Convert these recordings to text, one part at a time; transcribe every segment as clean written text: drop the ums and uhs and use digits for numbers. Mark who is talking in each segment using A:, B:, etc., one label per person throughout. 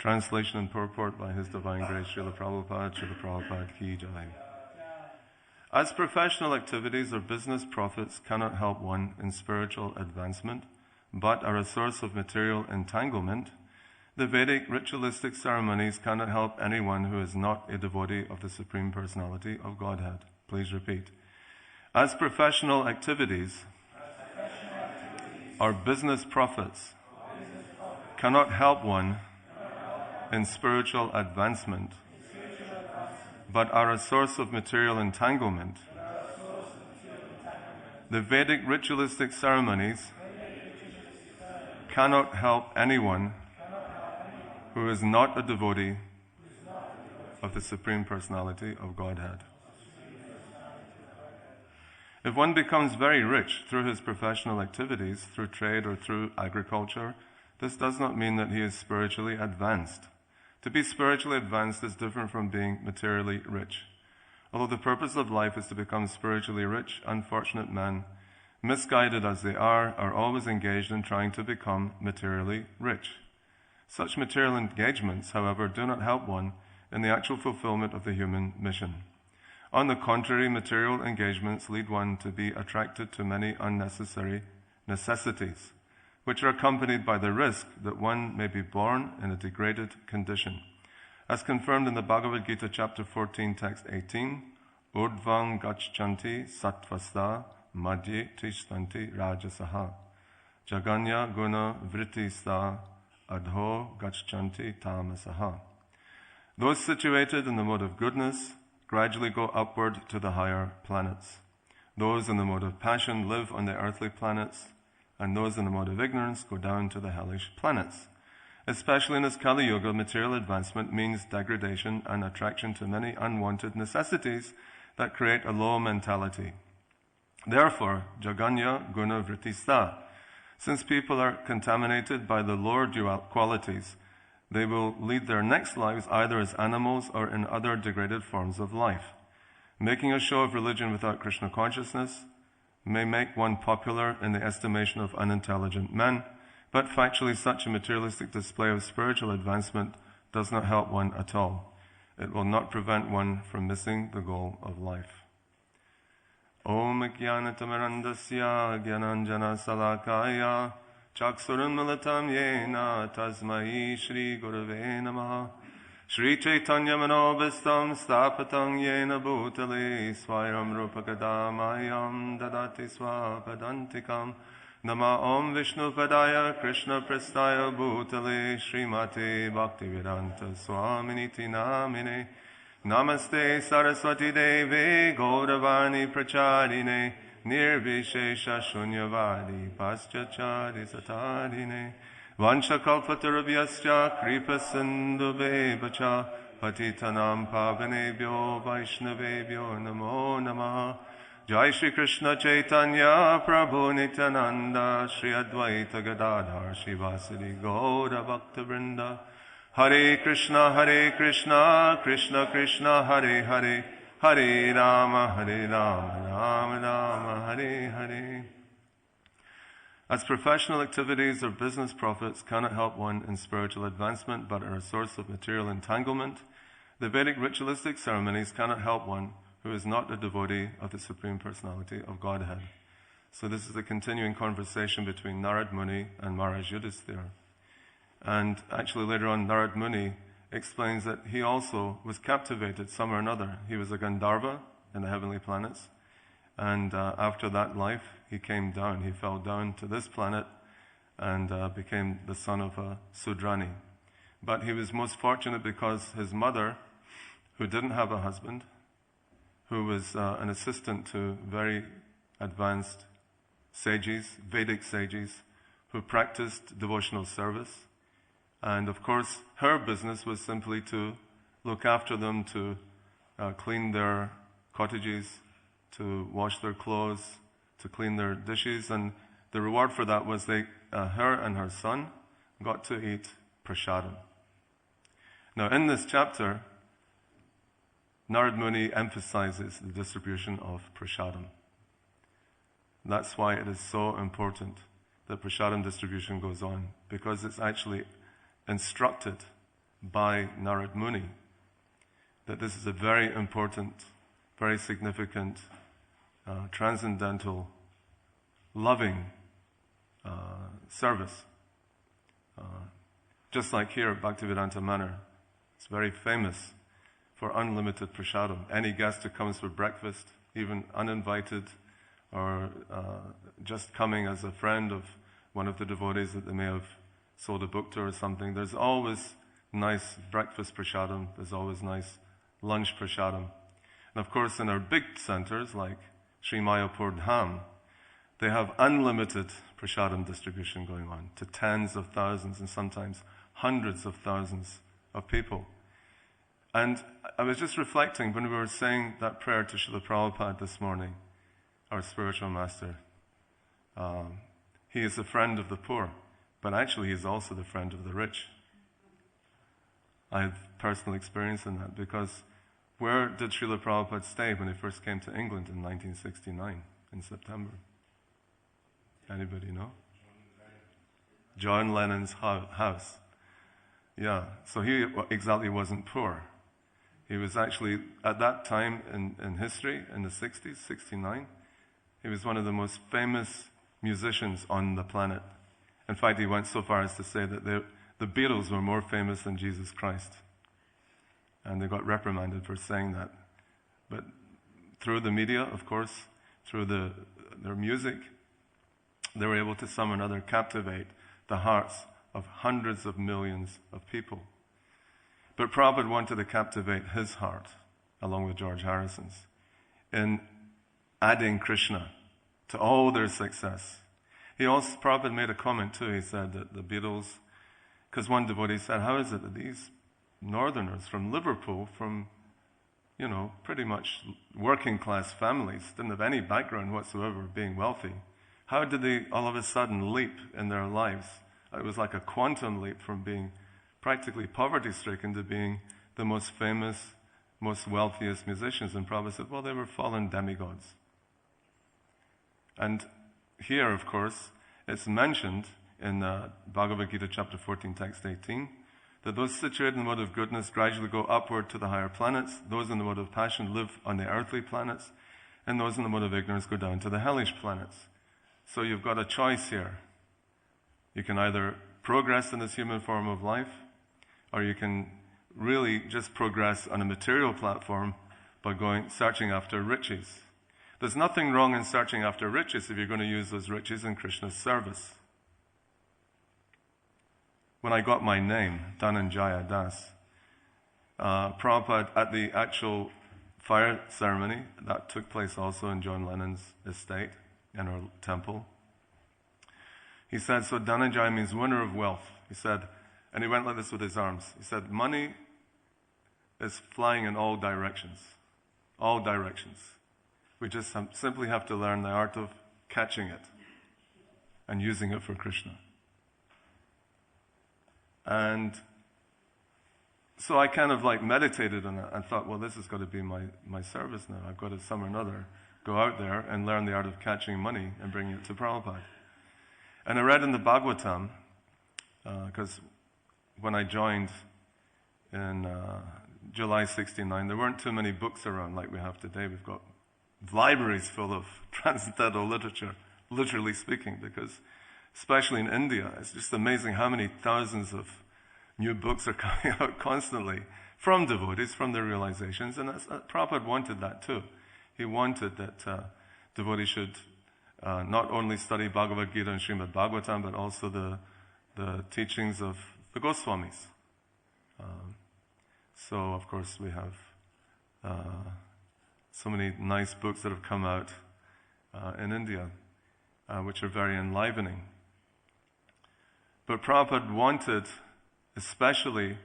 A: Translation and purport by His Divine Grace, Srila Prabhupada Ki Jai. As professional activities or business profits cannot help one in spiritual advancement, but are a source of material entanglement, the Vedic ritualistic ceremonies cannot help anyone who is not a devotee of the Supreme Personality of Godhead. Please repeat. As professional activities or business profits cannot help one in spiritual advancement, but are a source of material entanglement, the Vedic ritualistic ceremonies cannot help anyone who is not a devotee of the Supreme Personality of Godhead. If one becomes very rich through his professional activities, through trade or through agriculture, this does not mean that he is spiritually advanced. To be spiritually advanced is different from being materially rich. Although the purpose of life is to become spiritually rich, unfortunate men, misguided as they are always engaged in trying to become materially rich. Such material engagements, however, do not help one in the actual fulfillment of the human mission. On the contrary, material engagements lead one to be attracted to many unnecessary necessities, which are accompanied by the risk that one may be born in a degraded condition. As confirmed in the Bhagavad Gita chapter 14, text 18, Urdhvang gachanti sattvasta madhye tishtanti rajasaha jaganya guna vrittista adho gachanti tamasaha. Those situated in the mode of goodness gradually go upward to the higher planets. Those in the mode of passion live on the earthly planets, and those in the mode of ignorance go down to the hellish planets. Especially in this Kali Yuga, material advancement means degradation and attraction to many unwanted necessities that create a low mentality. Therefore, Jaganya Guna Vrittista, since people are contaminated by the lower dual qualities, they will lead their next lives either as animals or in other degraded forms of life. Making a show of religion without Krishna consciousness may make one popular in the estimation of unintelligent men, but factually such a materialistic display of spiritual advancement does not help one at all. It will not prevent one from missing the goal of life. Om Jnanatamarandasya Dhananjana Salakaya Chaksurun Militam Yena Tasmai Shri Gurave Namaha Shri Chaitanya Manobhistam Stapatang Yena Bhutale Swayam Rupakadamayam Dadati Swapadantikam Nama Om Vishnu Padaya Krishna Prestaya Bhutale Srimati Bhaktivedanta Swaminiti Namine Namaste Saraswati Devi Gauravani Pracharine Nirvishesha Shunyavadi Paschachari Satadine Vanchakalpatarabhyascha Kripa Sindhubevacha Patitanam Pavanebhyo Vaishnavebhyo Namo Namaha Jai Shri Krishna Chaitanya Prabhu Nityananda Shri Advaita Gadadhar Shivasadi Gaura Bhakta Vrinda Hare Krishna, Krishna Krishna, Hare Hare, Hare Rama, Rama Rama, Hare Hare. As professional activities or business profits cannot help one in spiritual advancement but are a source of material entanglement, the Vedic ritualistic ceremonies cannot help one who is not a devotee of the Supreme Personality of Godhead. So this is a continuing conversation between Narad Muni and Maharaj Yudhisthira. And actually later on, Narad Muni explains that he also was captivated some or another. He was a Gandharva in the heavenly planets. And after that life, he came down. He fell down to this planet and became the son of a Sudrani. But he was most fortunate because his mother, who didn't have a husband, who was an assistant to very advanced sages, Vedic sages, who practiced devotional service. And of course, her business was simply to look after them, to clean their cottages, to wash their clothes, to clean their dishes. And the reward for that was her and her son got to eat prasadam. Now in this chapter, Narad Muni emphasizes the distribution of prasadam. That's why it is so important that prasadam distribution goes on, because it's actually instructed by Narad Muni, that this is a very important, very significant, transcendental, loving service. Just like here at Bhaktivedanta Manor, it's very famous for unlimited prasadam. Any guest who comes for breakfast, even uninvited, or just coming as a friend of one of the devotees that they may have sold a book to or something, there's always nice breakfast prasadam, there's always nice lunch prasadam. And of course in our big centers like Sri Mayapur Dham, they have unlimited prasadam distribution going on to tens of thousands and sometimes hundreds of thousands of people. And I was just reflecting when we were saying that prayer to Srila Prabhupada this morning, our spiritual master. He is a friend of the poor, but actually he is also the friend of the rich. I have personal experience in that, because where did Srila Prabhupada stay when he first came to England in 1969, in September? Anybody know? John Lennon's house. Yeah, so he exactly wasn't poor. He was actually, at that time in history, in the 60s, 69, he was one of the most famous musicians on the planet. In fact, he went so far as to say that the Beatles were more famous than Jesus Christ. And they got reprimanded for saying that. But through the media, of course, through their music, they were able to some or another captivate the hearts of hundreds of millions of people. But Prabhupada wanted to captivate his heart, along with George Harrison's, in adding Krishna to all their success. Prabhupada made a comment too. He said that the Beatles, because one devotee said, how is it that these northerners from Liverpool, from, pretty much working class families, didn't have any background whatsoever of being wealthy, how did they all of a sudden leap in their lives? It was like a quantum leap from being practically poverty-stricken to being the most famous, most wealthiest musicians. And Prabhupada said, well, they were fallen demigods. And here, of course, it's mentioned in Bhagavad Gita chapter 14, text 18, that those situated in the mode of goodness gradually go upward to the higher planets, those in the mode of passion live on the earthly planets, and those in the mode of ignorance go down to the hellish planets. So you've got a choice here. You can either progress in this human form of life, or you can really just progress on a material platform by searching after riches. There's nothing wrong in searching after riches if you're going to use those riches in Krishna's service. When I got my name, Dhananjaya Das, Prabhupada, at the actual fire ceremony, that took place also in John Lennon's estate, in our temple, he said, so Dhananjaya means winner of wealth. He said, and he went like this with his arms. He said, money is flying in all directions. All directions. We just simply have to learn the art of catching it and using it for Krishna. And so I kind of meditated on it and thought, well, this has got to be my service now. I've got to some or another go out there and learn the art of catching money and bringing it to Prabhupada. And I read in the Bhagavatam, because when I joined in July 69, there weren't too many books around like we have today. We've got libraries full of transcendental literature, literally speaking, because especially in India, it's just amazing how many thousands of new books are coming out constantly from devotees, from their realizations, and Prabhupada wanted that too. He wanted that devotees should not only study Bhagavad Gita and Srimad Bhagavatam, but also the teachings of the Goswamis. So, of course, we have so many nice books that have come out in India, which are very enlivening. But Prabhupada wanted, especially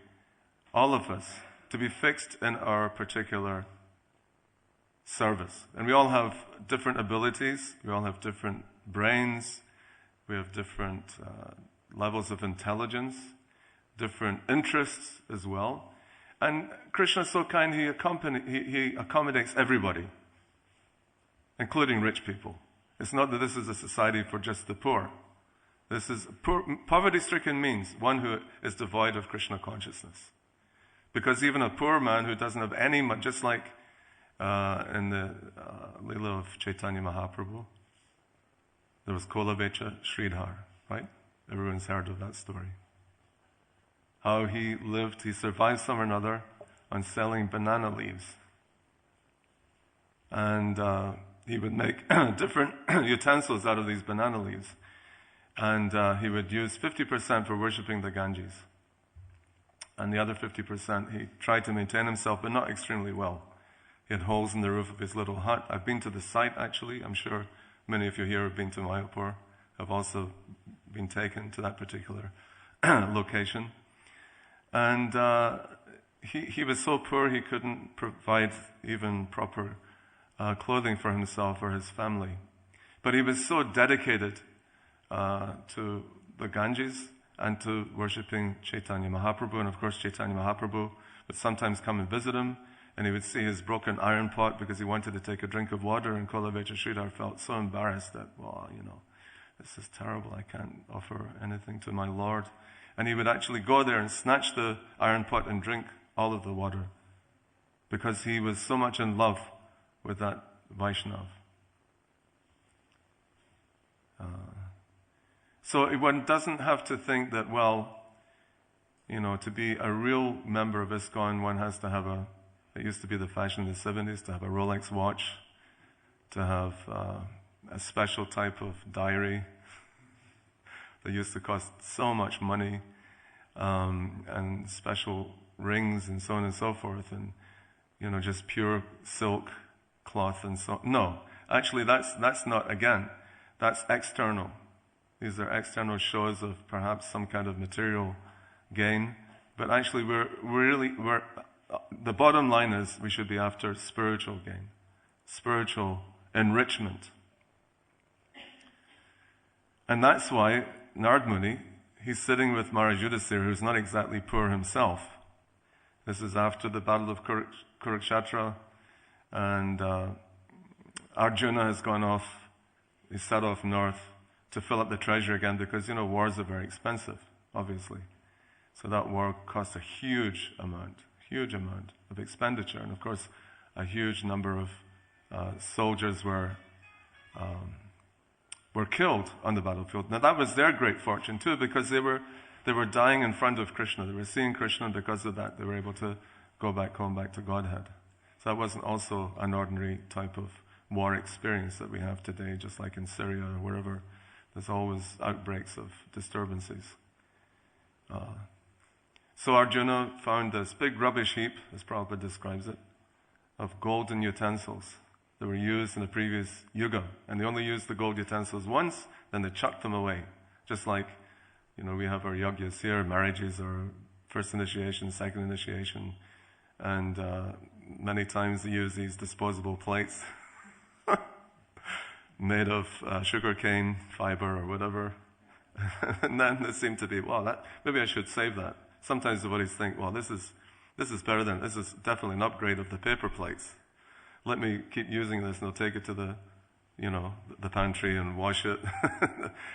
A: all of us, to be fixed in our particular service. And we all have different abilities, we all have different brains, we have different levels of intelligence, different interests as well. And Krishna is so kind, he accommodates everybody, including rich people. It's not that this is a society for just the poor. This is poverty-stricken means one who is devoid of Krishna consciousness. Because even a poor man who doesn't have any money, just like in the Leela of Chaitanya Mahaprabhu, there was Kolavecha Sridhar, right? Everyone's heard of that story. How he lived, he survived some or another on selling banana leaves. And he would make different utensils out of these banana leaves. And he would use 50% for worshipping the Ganges. And the other 50% he tried to maintain himself, but not extremely well. He had holes in the roof of his little hut. I've been to the site, actually. I'm sure many of you here have been to Mayapur, have also been taken to that particular location. And he was so poor he couldn't provide even proper clothing for himself or his family. But he was so dedicated to the Ganges and to worshipping Chaitanya Mahaprabhu. And of course, Chaitanya Mahaprabhu would sometimes come and visit him, and he would see his broken iron pot because he wanted to take a drink of water, and Kolavecha Sridhar felt so embarrassed that, well, this is terrible, I can't offer anything to my Lord. And he would actually go there and snatch the iron pot and drink all of the water because he was so much in love with that Vaishnav. So one doesn't have to think that, to be a real member of ISKCON, one has to have it used to be the fashion in the 70s, to have a Rolex watch, to have a special type of diary that used to cost so much money, and special rings and so on and so forth, and, just pure silk cloth and so on. No, actually that's not, again, that's external. These are external shows of perhaps some kind of material gain, but actually the bottom line is we should be after spiritual gain, spiritual enrichment. And that's why Narad Muni, he's sitting with Maharaj Yudhisthira, who's not exactly poor himself. This is after the Battle of Kurukshetra, and Arjuna has gone off, he set off north to fill up the treasury again, because, wars are very expensive, obviously. So that war cost a huge amount of expenditure. And of course, a huge number of soldiers were killed on the battlefield. Now that was their great fortune too, because they were dying in front of Krishna. They were seeing Krishna, and because of that, they were able to go back home, back to Godhead. So that wasn't also an ordinary type of war experience that we have today, just like in Syria or wherever. There's always outbreaks of disturbances. So Arjuna found this big rubbish heap, as Prabhupada describes it, of golden utensils that were used in the previous yuga. And they only used the gold utensils once, then they chucked them away. Just like, we have our yagyas here, marriages or first initiation, second initiation. And many times they use these disposable plates made of sugarcane fiber or whatever. And then they seem to be, maybe I should save that. Sometimes the devotees think, this is better than, this is definitely an upgrade of the paper plates. Let me keep using this and I'll take it to the pantry and wash it.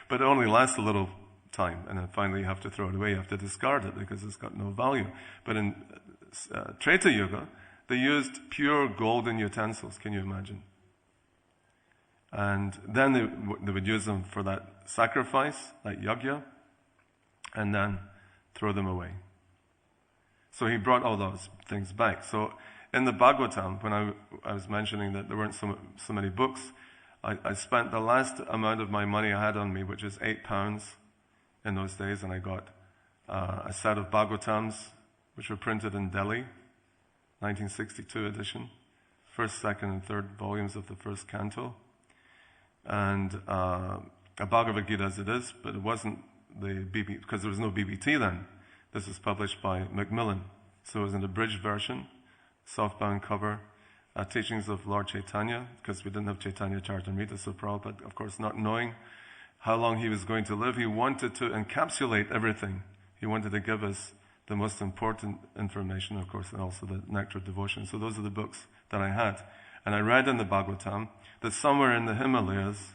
A: But it only lasts a little time, and then finally you have to throw it away, you have to discard it because it's got no value. But in Treta Yuga, they used pure golden utensils, can you imagine? And then they would use them for that sacrifice, that yagya, and then throw them away. So he brought all those things back. So in the Bhagavatam, when I was mentioning that there weren't so many books, I spent the last amount of my money I had on me, which is £8 in those days, and I got a set of Bhagavatams, which were printed in Delhi, 1962 edition, first, second, and third volumes of the first canto, and a Bhagavad Gita as it is, but it wasn't the BB, because there was no BBT then. This was published by Macmillan, so it was an abridged version, softbound cover, teachings of Lord Chaitanya, because we didn't have Chaitanya Charitamrita, so Prabhupada, of course, not knowing how long he was going to live, he wanted to encapsulate everything. He wanted to give us the most important information, of course, and also the nectar of devotion. So those are the books that I had. And I read in the Bhagavatam that somewhere in the Himalayas,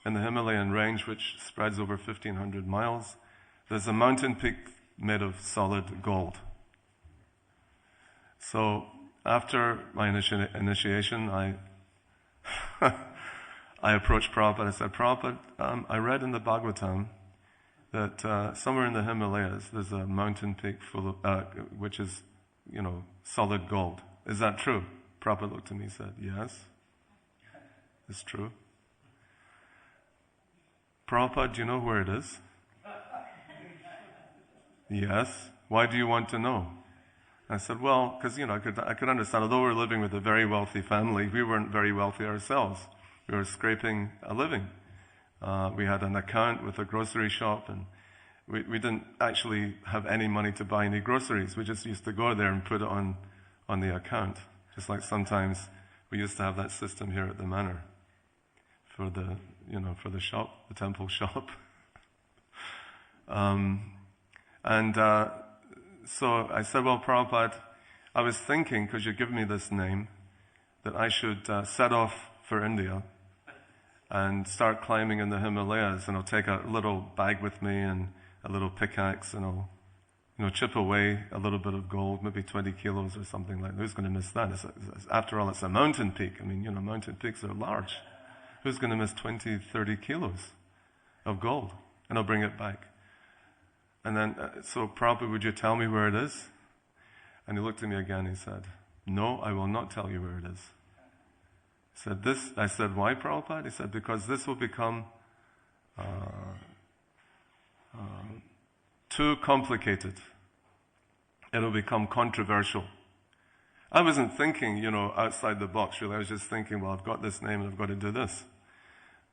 A: in the Himalayan range, which spreads over 1,500 miles, there's a mountain peak made of solid gold. So after my initiation, I I approached Prabhupada. I said, Prabhupada, I read in the Bhagavatam that somewhere in the Himalayas there's a mountain peak full of, which is, solid gold. Is that true? Prabhupada looked at me and said, yes, it's true. Prabhupada, do you know where it is? Yes. Why do you want to know? I said, well, because, I could understand, although we're living with a very wealthy family, we weren't very wealthy ourselves. We were scraping a living. We had an account with a grocery shop, and we didn't actually have any money to buy any groceries. We just used to go there and put it on the account. Just like sometimes we used to have that system here at the manor for the shop, the temple shop. So I said, well, Prabhupada, I was thinking, because you give me this name, that I should set off for India and start climbing in the Himalayas, and I'll take a little bag with me and a little pickaxe, and I'll chip away a little bit of gold, maybe 20 kilos or something like that. Who's going to miss that? After all, it's a mountain peak. Mountain peaks are large. Who's going to miss 20, 30 kilos of gold? And I'll bring it back. And then, so Prabhupada, would you tell me where it is? And he looked at me again, he said, no, I will not tell you where it is. I said, why, Prabhupada? He said, because this will become too complicated. It'll become controversial. I wasn't thinking, outside the box, really. I was just thinking, well, I've got this name and I've got to do this.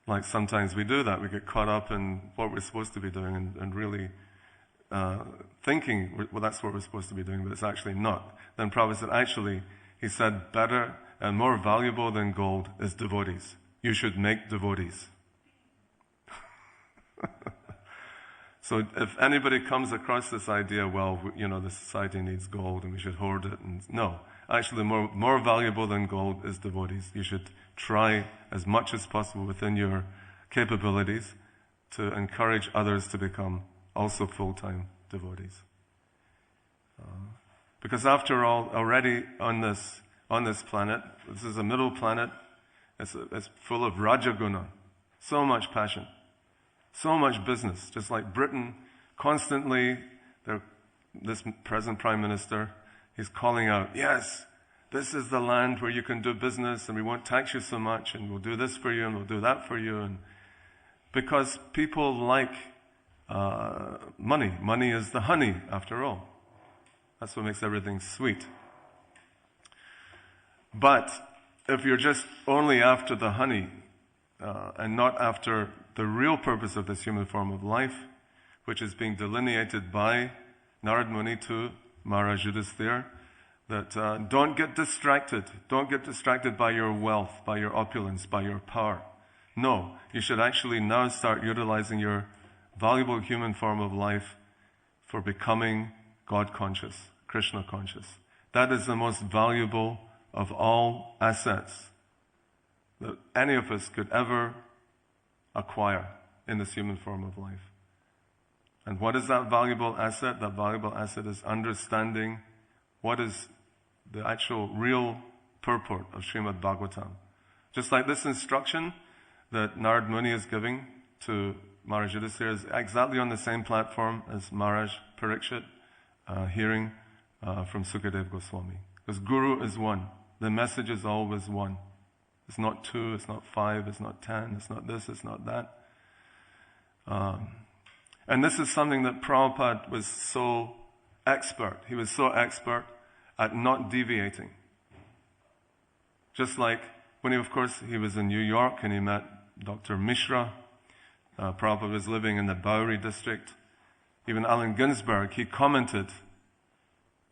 A: Like sometimes we do that. We get caught up in what we're supposed to be doing and really thinking, well, that's what we're supposed to be doing, but it's actually not. Then Prabhupada said, actually, he said, better and more valuable than gold is devotees. You should make devotees. So if anybody comes across this idea, well, the society needs gold and we should hoard it, and no. Actually, more valuable than gold is devotees. You should try as much as possible within your capabilities to encourage others to become also full-time devotees. Because after all, already on this planet, this is a middle planet, it's full of Rajaguna, so much passion, so much business, just like Britain, constantly, this present Prime Minister, he's calling out, yes, this is the land where you can do business and we won't tax you so much and we'll do this for you and we'll do that for you. And because people like money. Money is the honey, after all. That's what makes everything sweet. But if you're just only after the honey and not after the real purpose of this human form of life, which is being delineated by Narad Muni to Maharaj Yudhisthira, that don't get distracted. Don't get distracted by your wealth, by your opulence, by your power. No, you should actually now start utilizing your valuable human form of life for becoming God conscious, Krishna conscious. That is the most valuable of all assets that any of us could ever acquire in this human form of life. And what is that valuable asset? That valuable asset is understanding what is the actual real purport of Srimad Bhagavatam. Just like this instruction that Narad Muni is giving to Maharaj Yudhisthira is exactly on the same platform as Maharaj Parikshit hearing from Sukadev Goswami. Because Guru is one. The message is always one. It's not 2, it's not 5, it's not 10, it's not this, it's not that. And this is something that Prabhupada was so expert. He was so expert at not deviating. Just like when he was in New York and he met Dr. Mishra. Prabhupada was living in the Bowery district. Even Allen Ginsberg, he commented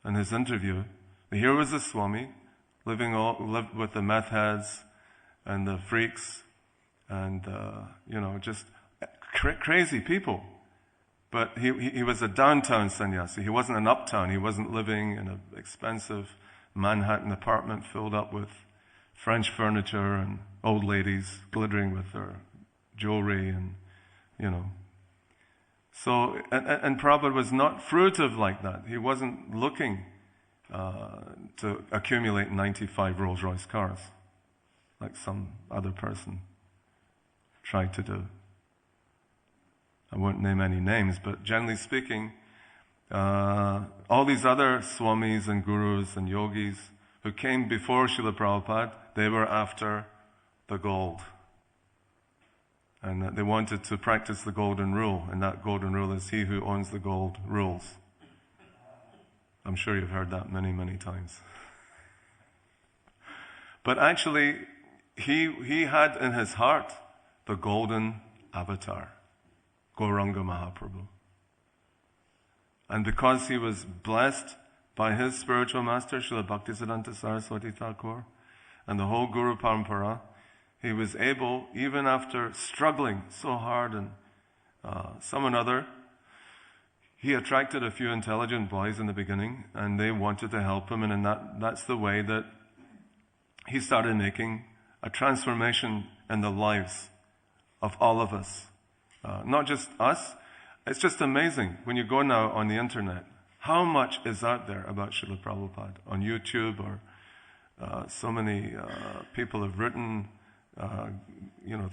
A: in his interview that here was a Swami lived with the meth heads and the freaks and, just crazy people. But he was a downtown sannyasi. He wasn't an uptown. He wasn't living in an expensive Manhattan apartment filled up with French furniture and old ladies glittering with their jewelry and, So, and Prabhupada was not fruitive like that. He wasn't looking to accumulate 95 Rolls-Royce cars, like some other person tried to do. I won't name any names, but generally speaking, all these other swamis and gurus and yogis who came before Srila Prabhupada, they were after the gold. And they wanted to practice the golden rule, and that golden rule is he who owns the gold rules. I'm sure you've heard that many, many times. But actually, he had in his heart the golden avatar, Gauranga Mahaprabhu. And because he was blessed by his spiritual master, Srila Bhaktisiddhanta Saraswati Thakur, and the whole Guru Parampara, he was able, even after struggling so hard and some another, he attracted a few intelligent boys in the beginning, and they wanted to help him, and that's the way that he started making a transformation in the lives of all of us. Not just us. It's just amazing when you go now on the internet, how much is out there about Srila Prabhupada on YouTube, or so many people have written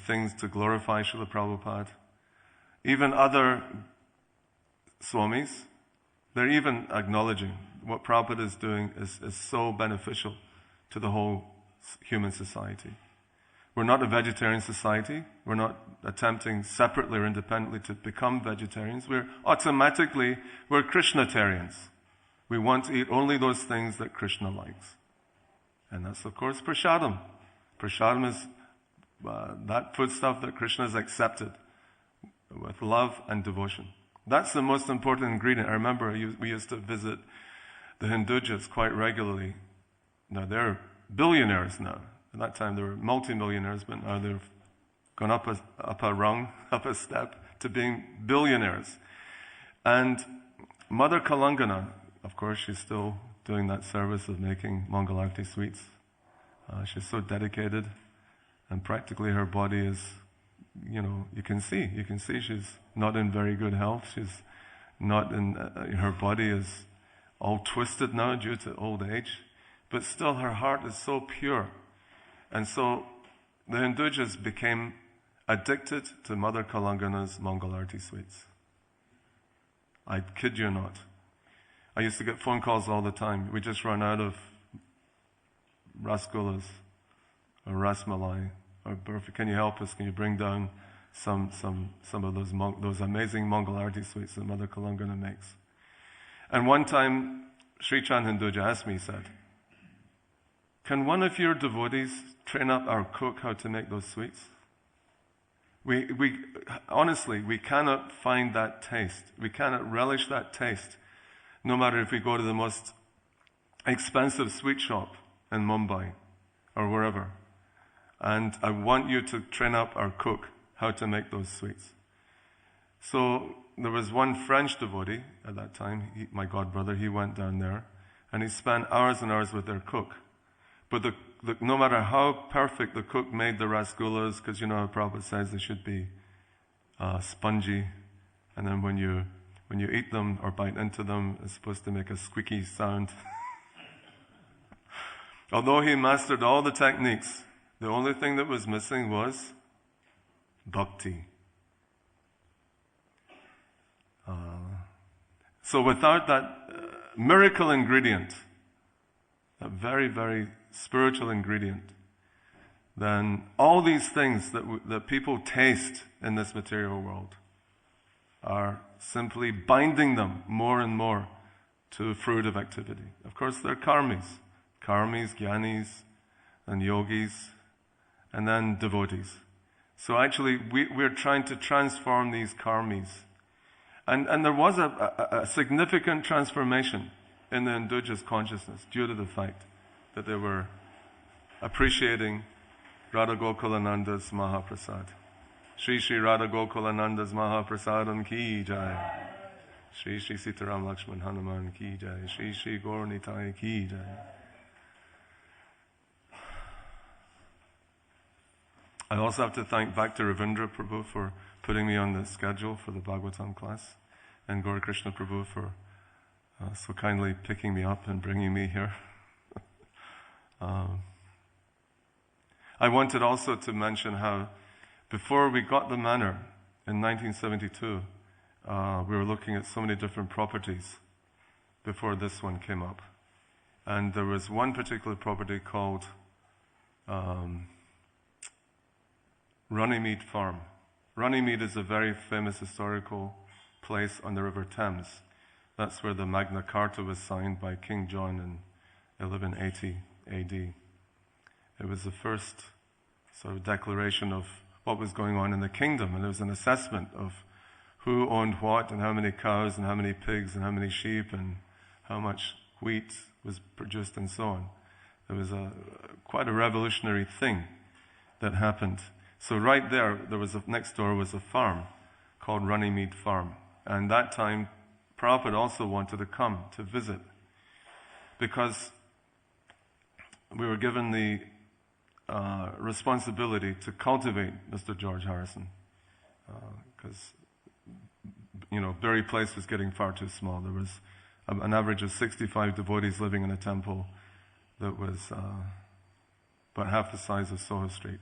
A: things to glorify Srila Prabhupada. Even other swamis, they're even acknowledging what Prabhupada is doing is so beneficial to the whole human society. We're not a vegetarian society. We're not attempting separately or independently to become vegetarians. We're Krishnatarians. We want to eat only those things that Krishna likes. And that's, of course, prasadam. Prasadam is that foodstuff that Krishna has accepted with love and devotion. That's the most important ingredient. I remember we used to visit the Hindujas quite regularly. Now they're billionaires now. At that time they were multi-millionaires, but now they've gone up a rung, up a step to being billionaires. And Mother Kalangana, of course, she's still doing that service of making Mangalarti sweets. She's so dedicated, and practically her body is, you can see she's not in very good health. She's not in, her body is all twisted now due to old age, but still her heart is so pure. And so the Hindujas became addicted to Mother Kalangana's Mangalarti sweets. I kid you not. I used to get phone calls all the time. We just run out of rasgullas or rasmalai or burfi. Can you help us? Can you bring down some of those amazing Mangalarti sweets that Mother Kalangana makes? And one time, Sri Chand Hinduja asked me, he said, can one of your devotees train up our cook how to make those sweets? We honestly, we cannot find that taste. We cannot relish that taste, no matter if we go to the most expensive sweet shop in Mumbai or wherever. And I want you to train up our cook how to make those sweets. So there was one French devotee at that time, my godbrother, he went down there and he spent hours and hours with their cook. But no matter how perfect the cook made the rasgullas, because how Prabhupada says they should be spongy, and then when you eat them or bite into them, it's supposed to make a squeaky sound. Although he mastered all the techniques, the only thing that was missing was bhakti. So without that miracle ingredient, that very, very spiritual ingredient, then all these things that people taste in this material world are simply binding them more and more to fruit of activity. Of course, they're karmis, jnanis, and yogis, and then devotees. So actually, we're trying to transform these karmis. And there was a significant transformation in the Hindujas' consciousness due to the fact that they were appreciating Radha Gokulananda's Mahaprasad. Shri Shri Radha Gokulananda's Mahaprasadam ki jai. Shri Shri Sitaram Lakshman Hanuman ki jai. Shri Shri Gaur Nitai ki jai. I also have to thank Bhakti Ravindra Prabhu for putting me on the schedule for the Bhagavatam class, and Gaur Krishna Prabhu for so kindly picking me up and bringing me here. I wanted also to mention how before we got the manor in 1972, we were looking at so many different properties before this one came up. And there was one particular property called Runnymede Farm. Runnymede is a very famous historical place on the River Thames. That's where the Magna Carta was signed by King John in 1180 AD. It was the first sort of declaration of what was going on in the kingdom, and it was an assessment of who owned what and how many cows and how many pigs and how many sheep and how much wheat was produced and so on. It was quite a revolutionary thing that happened. So right there was next door was a farm called Runnymede Farm. And that time, Prabhupada also wanted to come to visit because we were given the responsibility to cultivate Mr. George Harrison because, Berry Place was getting far too small. There was an average of 65 devotees living in a temple that was about half the size of Soho Street.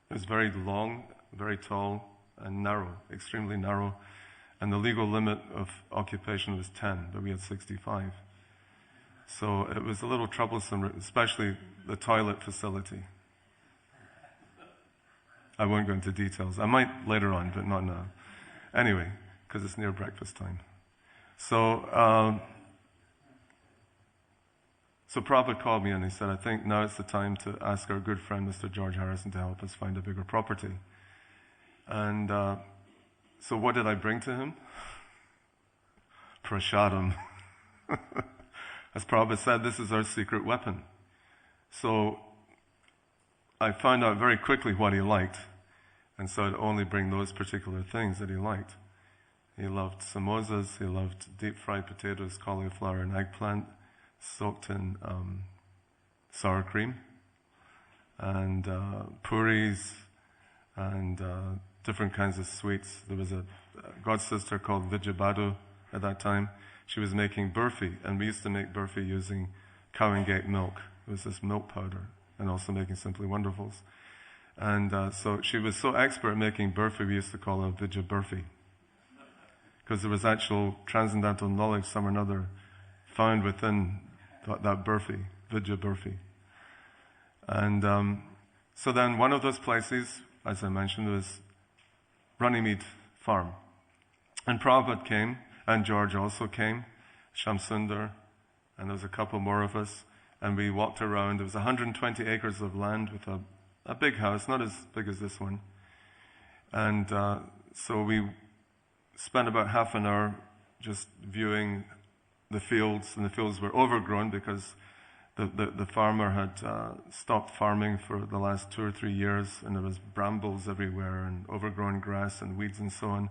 A: It was very long, very tall, and narrow, extremely narrow, and the legal limit of occupation was 10, but we had 65. So it was a little troublesome, especially the toilet facility. I won't go into details. I might later on, but not now. Anyway, because it's near breakfast time. So Prabhupada called me and he said, I think now it's the time to ask our good friend Mr. George Harrison to help us find a bigger property. And so what did I bring to him? Prasadam. As Prabhupada said, this is our secret weapon. So I found out very quickly what he liked, and so I'd only bring those particular things that he liked. He loved samosas, he loved deep-fried potatoes, cauliflower and eggplant, soaked in sour cream, and puris, and different kinds of sweets. There was a godsister called Vijayabadu at that time. She was making burfi, and we used to make burfi using cow and gate milk. It was this milk powder, and also making Simply Wonderfuls. And so she was so expert at making burfi, we used to call her Vijay Burfi. Because there was actual transcendental knowledge, some or another, found within that burfi, Vijay Burfi. And so then one of those places, as I mentioned, was Runnymede Farm. And Prabhupada came, and George also came, Shamsundar, and there was a couple more of us, and we walked around. There was 120 acres of land with a big house, not as big as this one. And so we spent about half an hour just viewing the fields, and the fields were overgrown because the farmer had stopped farming for the last 2 or 3 years, and there was brambles everywhere and overgrown grass and weeds and so on.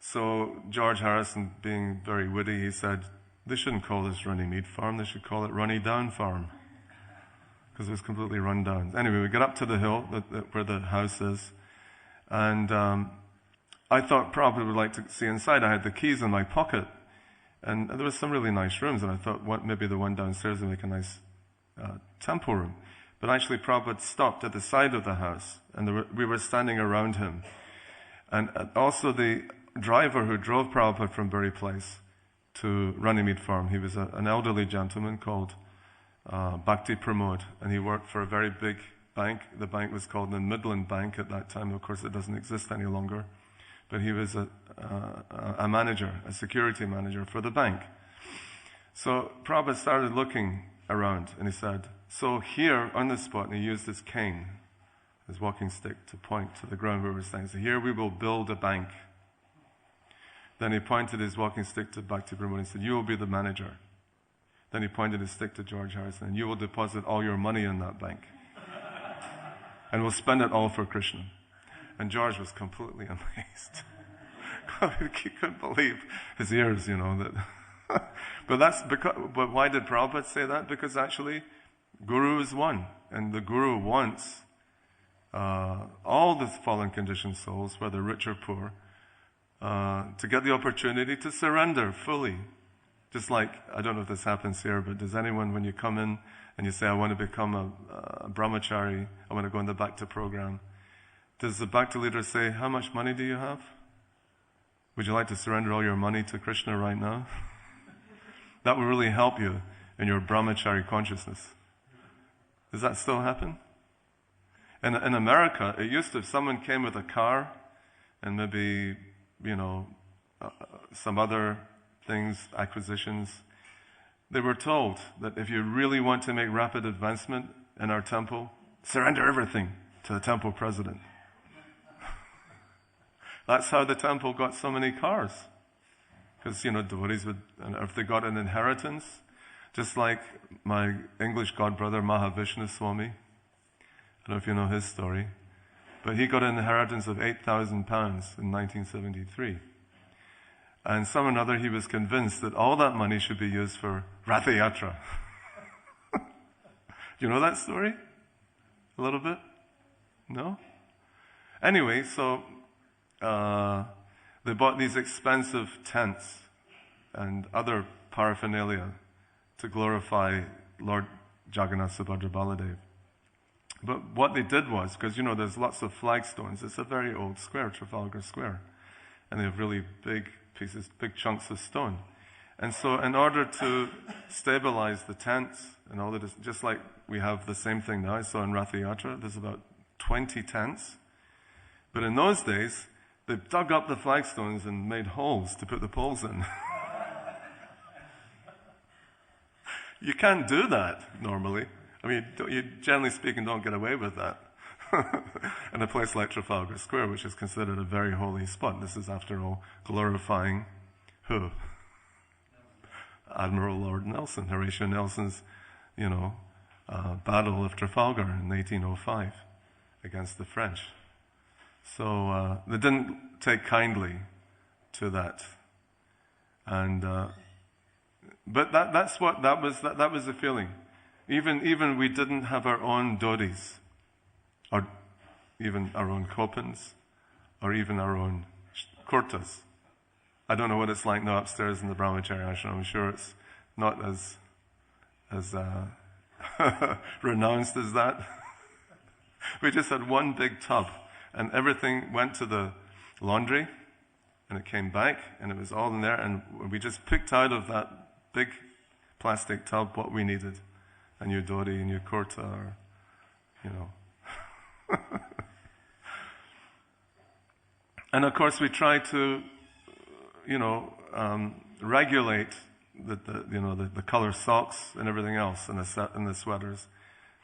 A: So George Harrison, being very witty, he said, they shouldn't call this Runnymede Farm, they should call it Runny Down Farm, because it was completely run down. Anyway, we got up to the hill where the house is, and I thought Prabhupada would like to see inside. I had the keys in my pocket, and there was some really nice rooms, and I thought maybe the one downstairs would make a nice temple room. But actually Prabhupada stopped at the side of the house, and we were standing around him. And also the driver who drove Prabhupada from Berry Place to Runnymede Farm, he was an elderly gentleman called Bhakti Pramod, and he worked for a very big bank. The bank was called the Midland Bank at that time. Of course, it doesn't exist any longer. But he was a manager, a security manager for the bank. So Prabhupada started looking around, and he said, so here on this spot, and he used his cane, his walking stick, to point to the ground where we were standing. So here we will build a bank. Then he pointed his walking stick to Bhakti Pramod and said, you will be the manager. Then he pointed his stick to George Harrison, and you will deposit all your money in that bank. And we'll spend it all for Krishna. And George was completely amazed. He couldn't believe his ears, that. But why did Prabhupada say that? Because actually, Guru is one. And the Guru wants all the fallen conditioned souls, whether rich or poor, to get the opportunity to surrender fully. Just like, I don't know if this happens here, but does anyone, when you come in and you say, I want to become a brahmachari, I want to go in the Bhakti program, does the Bhakti leader say, how much money do you have? Would you like to surrender all your money to Krishna right now? That would really help you in your brahmachari consciousness. Does that still happen? In America, it used to, if someone came with a car and maybe, some other things, acquisitions, they were told that if you really want to make rapid advancement in our temple, surrender everything to the temple president. That's how the temple got so many cars. Because, devotees would, and if they got an inheritance, just like my English godbrother Mahavishnu Swami, I don't know if you know his story, but he got an inheritance of £8,000 in 1973. And some or another he was convinced that all that money should be used for Ratha Yatra. Do you know that story? A little bit? No? Anyway, so they bought these expensive tents and other paraphernalia to glorify Lord Jagannath Subhadra Baladev. But what they did was, because there's lots of flagstones, it's a very old square, Trafalgar Square, and they have really big pieces, big chunks of stone. And so in order to stabilize the tents and all that, just like we have the same thing now, I saw in Ratha Yatra, there's about 20 tents. But in those days, they dug up the flagstones and made holes to put the poles in. You can't do that normally. I mean, you generally speaking don't get away with that. In a place like Trafalgar Square, which is considered a very holy spot. This is, after all, glorifying who? Admiral Lord Nelson, Horatio Nelson's, Battle of Trafalgar in 1805 against the French. So they didn't take kindly to that, and but that was the feeling. Even we didn't have our own dodis, or even our own kopans, or even our own kurtas. I don't know what it's like now upstairs in the Brahmachari ashram. I'm sure it's not as renounced as that. We just had one big tub, and everything went to the laundry, and it came back, and it was all in there, and we just picked out of that big plastic tub what we needed. A new dhoti, a new kurta, or, And of course we try to, regulate the color socks and everything else in the sweaters,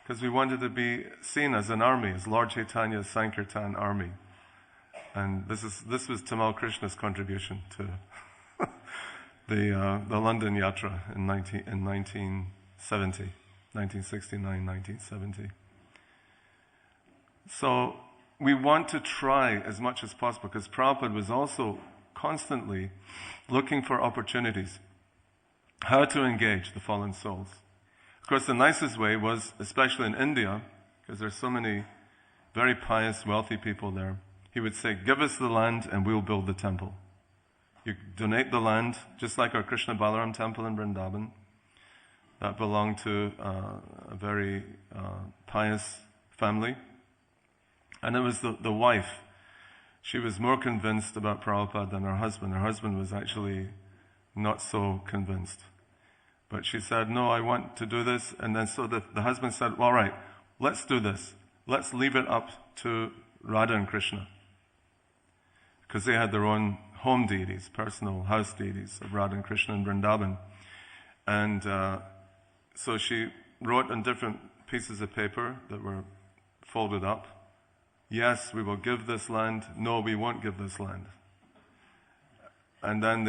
A: because we wanted to be seen as an army, as Lord Chaitanya's Sankirtan army. And this was Tamal Krishna's contribution to the London Yatra in 1970. 1969, 1970. So we want to try as much as possible, because Prabhupada was also constantly looking for opportunities, how to engage the fallen souls. Of course, the nicest way was, especially in India, because there's so many very pious, wealthy people there, he would say, give us the land and we'll build the temple. You donate the land, just like our Krishna Balaram temple in Vrindavan. That belonged to a very pious family. And it was the wife. She was more convinced about Prabhupada than her husband. Her husband was actually not so convinced. But she said, no, I want to do this. And then so the husband said, all right, let's do this. Let's leave it up to Radha and Krishna. Because they had their own home deities, personal house deities of Radha and Krishna in Vrindavan. And so she wrote on different pieces of paper that were folded up, yes, we will give this land. No, we won't give this land. And then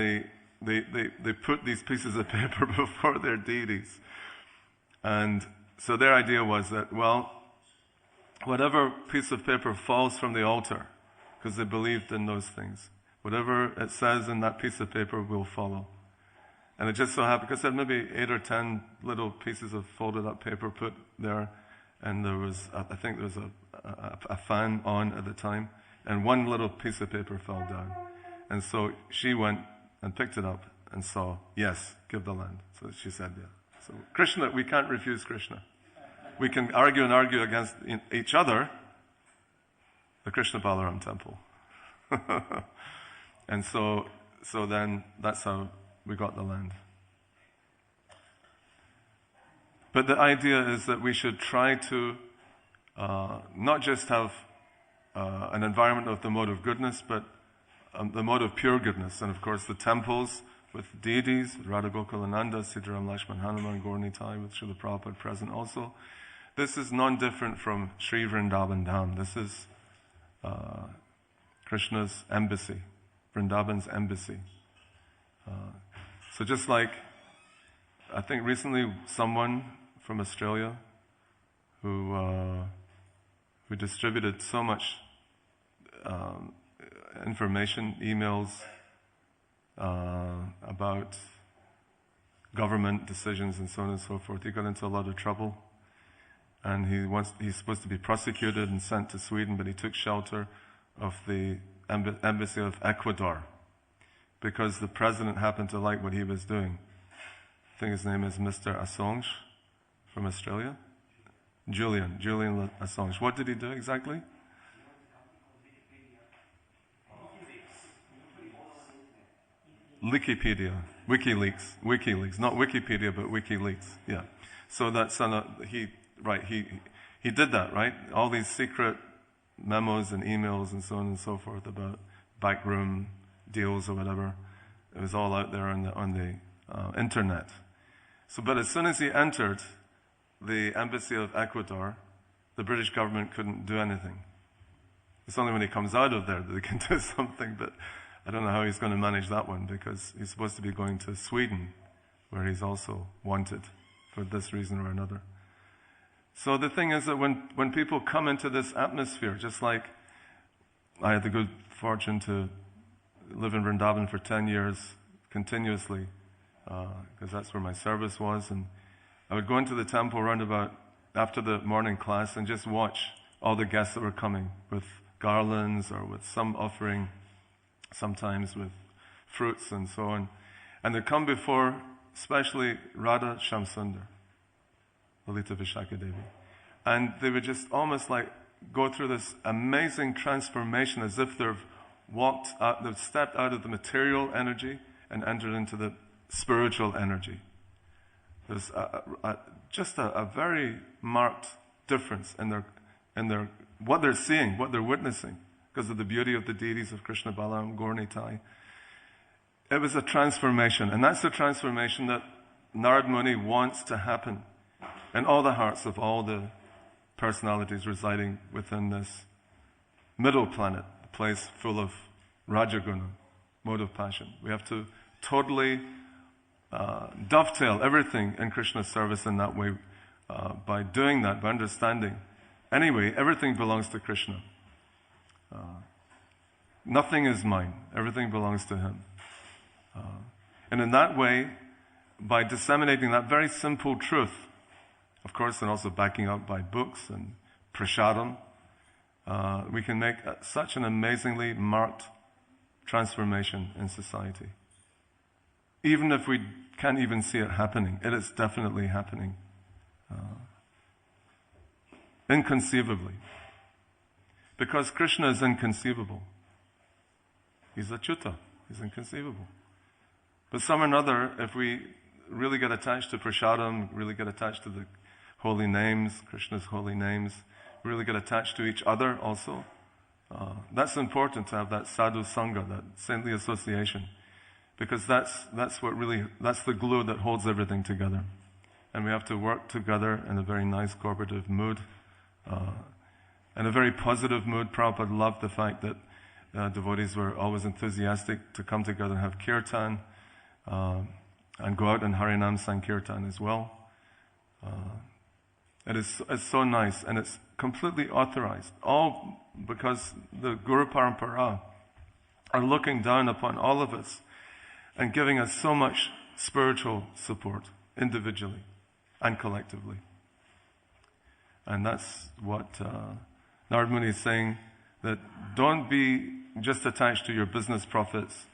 A: they put these pieces of paper before their deities. And so their idea was that, well, whatever piece of paper falls from the altar, because they believed in those things, whatever it says in that piece of paper will follow. And it just so happened, because there were maybe 8 or 10 little pieces of folded up paper put there, and there was, I think there was a fan on at the time, and one little piece of paper fell down. And so she went and picked it up and saw, yes, give the land. So she said, yeah. So Krishna, we can't refuse Krishna. We can argue and argue against each other, the Krishna Balaram temple. And so then that's how we got the land. But the idea is that we should try to not just have an environment of the mode of goodness, but the mode of pure goodness. And of course the temples with deities, with Radha Gokulananda, Siddharam Lakshman Hanuman, Gaur Nitai, with Srila Prabhupada present also. This is non-different from Sri Vrindavan Dham. This is Krishna's embassy, Vrindavan's embassy. So just like, I think recently someone from Australia who distributed so much information, emails about government decisions and so on and so forth. He got into a lot of trouble, and he's supposed to be prosecuted and sent to Sweden, but he took shelter of the embassy of Ecuador because the president happened to like what he was doing. I think his name is Mr. Assange from Australia. Julian Assange. What did he do exactly? WikiLeaks, not Wikipedia, but WikiLeaks. Yeah. So that's he did that, right? All these secret memos and emails and so on and so forth about backroom deals or whatever. It was all out there on the internet. So, but as soon as he entered the embassy of Ecuador, the British government couldn't do anything. It's only when he comes out of there that they can do something, but I don't know how he's going to manage that one, because he's supposed to be going to Sweden, where he's also wanted for this reason or another. So the thing is that when people come into this atmosphere, just like I had the good fortune to live in Vrindavan for 10 years continuously, because that's where my service was, and I would go into the temple round about after the morning class and just watch all the guests that were coming with garlands or with some offering, sometimes with fruits and so on. And they'd come before, especially Radha Shamsundar, Lalita Vishaka Devi. And they would just almost like go through this amazing transformation as if they've stepped out of the material energy and entered into the spiritual energy. There's just a very marked difference in their what they're seeing, what they're witnessing, because of the beauty of the deities of Krishna Balaram, Gaur Nitai. It was a transformation, and that's the transformation that Narad Muni wants to happen in all the hearts of all the personalities residing within this middle planet, a place full of Rajaguna, mode of passion. We have to totally dovetail everything in Krishna's service in that way. By doing that, by understanding, anyway, everything belongs to Krishna. Nothing is mine. Everything belongs to Him. And in that way, by disseminating that very simple truth, of course, and also backing up by books and prasadam, we can make such an amazingly marked transformation in society. Even if we can't even see it happening, it is definitely happening. Inconceivably. Because Krishna is inconceivable. He's Achyuta. He's inconceivable. But some or another, if we really get attached to prasadam, really get attached to the holy names, Krishna's holy names, really get attached to each other also, that's important to have that sadhu sangha, that saintly association. Because that's the glue that holds everything together. And we have to work together in a very nice cooperative mood, in a very positive mood. Prabhupada loved the fact that devotees were always enthusiastic to come together and have kirtan, and go out and Harinam Sankirtan as well. It's so nice, and it's completely authorized. All because the Guru Parampara are looking down upon all of us and giving us so much spiritual support, individually and collectively. And that's what Narad Muni is saying, that don't be just attached to your business profits,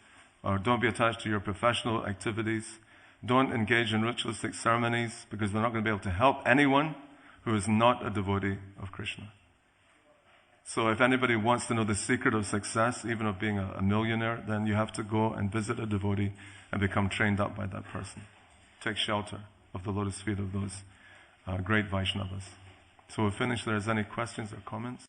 A: or don't be attached to your professional activities. Don't engage in ritualistic ceremonies, because they're not going to be able to help anyone who is not a devotee of Krishna. So if anybody wants to know the secret of success, even of being a millionaire, then you have to go and visit a devotee and become trained up by that person. Take shelter of the lotus feet of those great Vaishnavas. So we'll finish there. Is there any questions or comments?